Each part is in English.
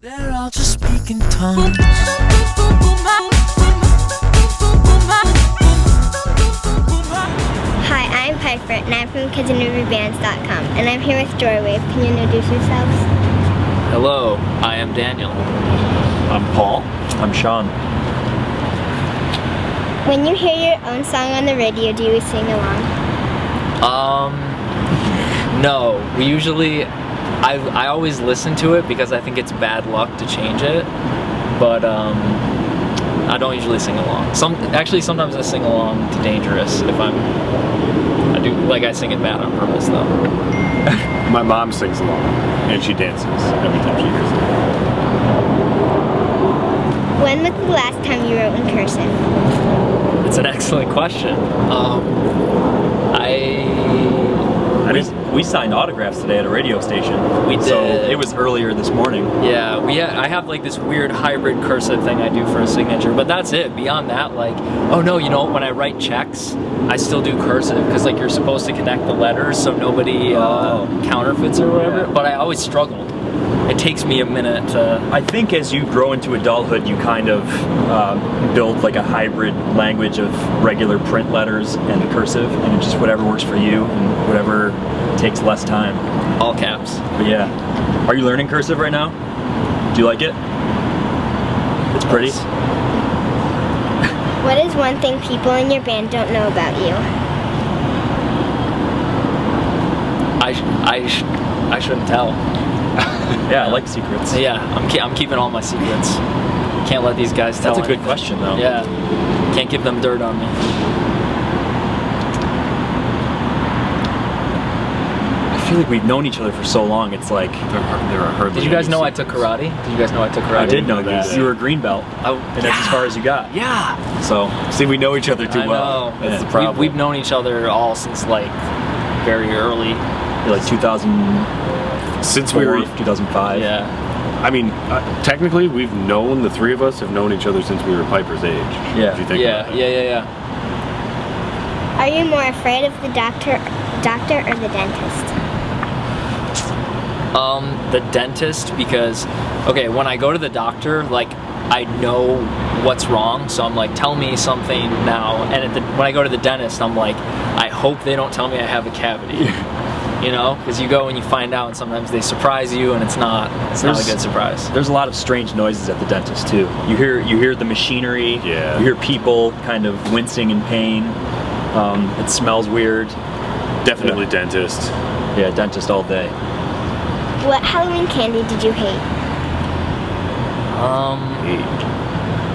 They're all just speaking tongues. Hi, I'm Piper, and I'm from KidsInRiverBands.com, and I'm here with Joywave. Can you introduce yourselves? Hello, I am Daniel. I'm Paul. I'm Sean. When you hear your own song on the radio, do you sing along? No. We usually, I always listen to it because I think it's bad luck to change it, but I don't usually sing along. Sometimes I sing along to Dangerous if I sing it bad on purpose though. My mom sings along, and she dances every time she hears it. When was the last time you wrote in cursive? It's an excellent question. We signed autographs today at a radio station. We did. So it was earlier this morning. Yeah, I have like this weird hybrid cursive thing I do for a signature, but that's it. Beyond that, when I write checks, I still do cursive because like you're supposed to connect the letters so nobody counterfeits or whatever. Yeah. But I always struggled. It takes me a minute to. I think as you grow into adulthood, you kind of build like a hybrid language of regular print letters and cursive, and it's just whatever works for you and whatever takes less time. All caps. But yeah. Are you learning cursive right now? Do you like it? It's pretty. Yes. What is one thing people in your band don't know about you? I shouldn't tell. Yeah, I like secrets. Yeah, I'm keeping all my secrets. Can't let these guys tell. That's a good anything. question, though. Yeah, can't give them dirt on me. I feel like we've known each other for so long. It's like There are hardly. Did you guys any know I secrets. took karate? I did know that. you. You were a green belt, Oh, and that's as far as you got. Yeah. So See, we know each other too I well. know. That's the Yeah. problem. We've known each other all since like very early. like 2004, Since we were, 2005. Yeah. I mean, technically, the three of us have known each other since we were Piper's age. Yeah. If you think Yeah. about it. Yeah. Are you more afraid of the doctor or the dentist? The dentist, because when I go to the doctor, like I know what's wrong, so I'm like, tell me something now. And when I go to the dentist, I'm like, I hope they don't tell me I have a cavity. You know, because you go and you find out, and sometimes they surprise you, and it's not a good surprise. There's a lot of strange noises at the dentist too. You hear the machinery. Yeah. You hear people kind of wincing in pain. It smells weird. Definitely dentist. Yeah, dentist all day. What Halloween candy did you hate?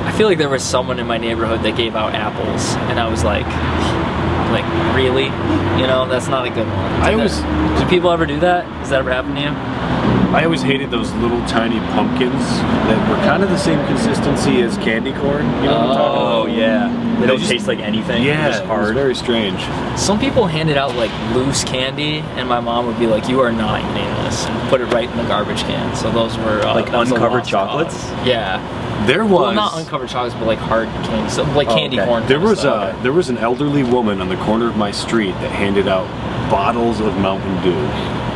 I feel like there was someone in my neighborhood that gave out apples, and I was like really? You know, that's not a good one. Do people ever do that? Does that ever happen to you? I always hated those little tiny pumpkins that were kind of the same consistency as candy corn. You know what I'm talking about? Oh yeah. They don't just- taste like anything. They're Yeah, just it was hard. very strange. Some people handed out like loose candy, and my mom would be like, "You are not eating this," and put it right in the garbage can. So those were Like that was a uncovered lost chocolates? cause. Yeah. There was Well, not uncovered chocolates, but like hard candy, so like candy okay. corn. there kind of was stuff. there was an elderly woman on the corner of my street that handed out bottles of Mountain Dew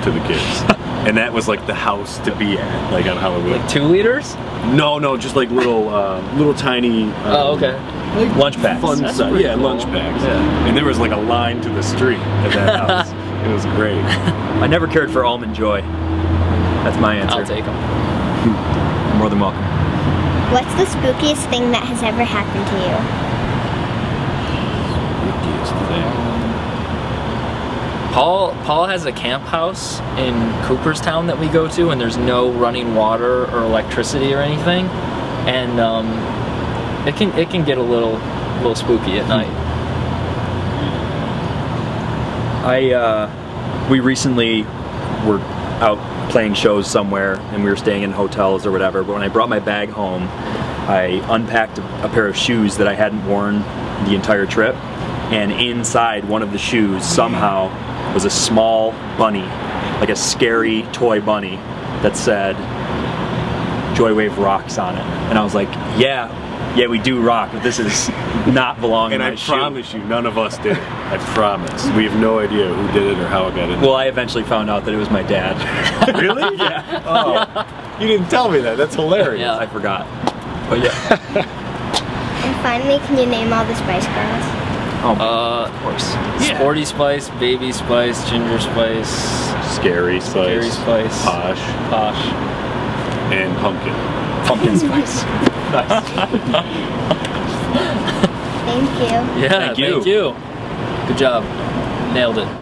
to the kids. And that was like the house to be at, like on Halloween. like 2 liters. No, just like little tiny. Oh, okay. Like Lunch packs. Fun That's stuff. pretty Yeah, cool. lunch packs. Yeah. And there was like a line to the street at that house. It was great. I never cared for Almond Joy. That's my answer. I'll take them. You're more than welcome. What's the spookiest thing that has ever happened to you? Spookiest thing. Paul has a camp house in Cooperstown that we go to, and there's no running water or electricity or anything, and it can get a little spooky at night. We recently were out playing shows somewhere, and we were staying in hotels or whatever, but when I brought my bag home, I unpacked a pair of shoes that I hadn't worn the entire trip, and inside one of the shoes somehow was a small bunny, like a scary toy bunny that said Joywave rocks on it. And I was like, yeah, yeah, we do rock, but this is not belonging And in I my shoe. promise you, none of us did it. I promise. We have no idea who did it or how it got in. Well, I eventually found out that it was my dad. Really? Yeah. Oh, you didn't tell me that. That's hilarious. Yeah. I forgot. But yeah. And finally, can you name all the Spice Girls? Of course. Yeah. Sporty Spice, Baby Spice, Ginger Spice, Scary Spice. Scary Spice, Posh. Posh, And Pumpkin. Pumpkin spice. Nice. Thank you. Yeah, Thank you. Thank you. Good job. Nailed it.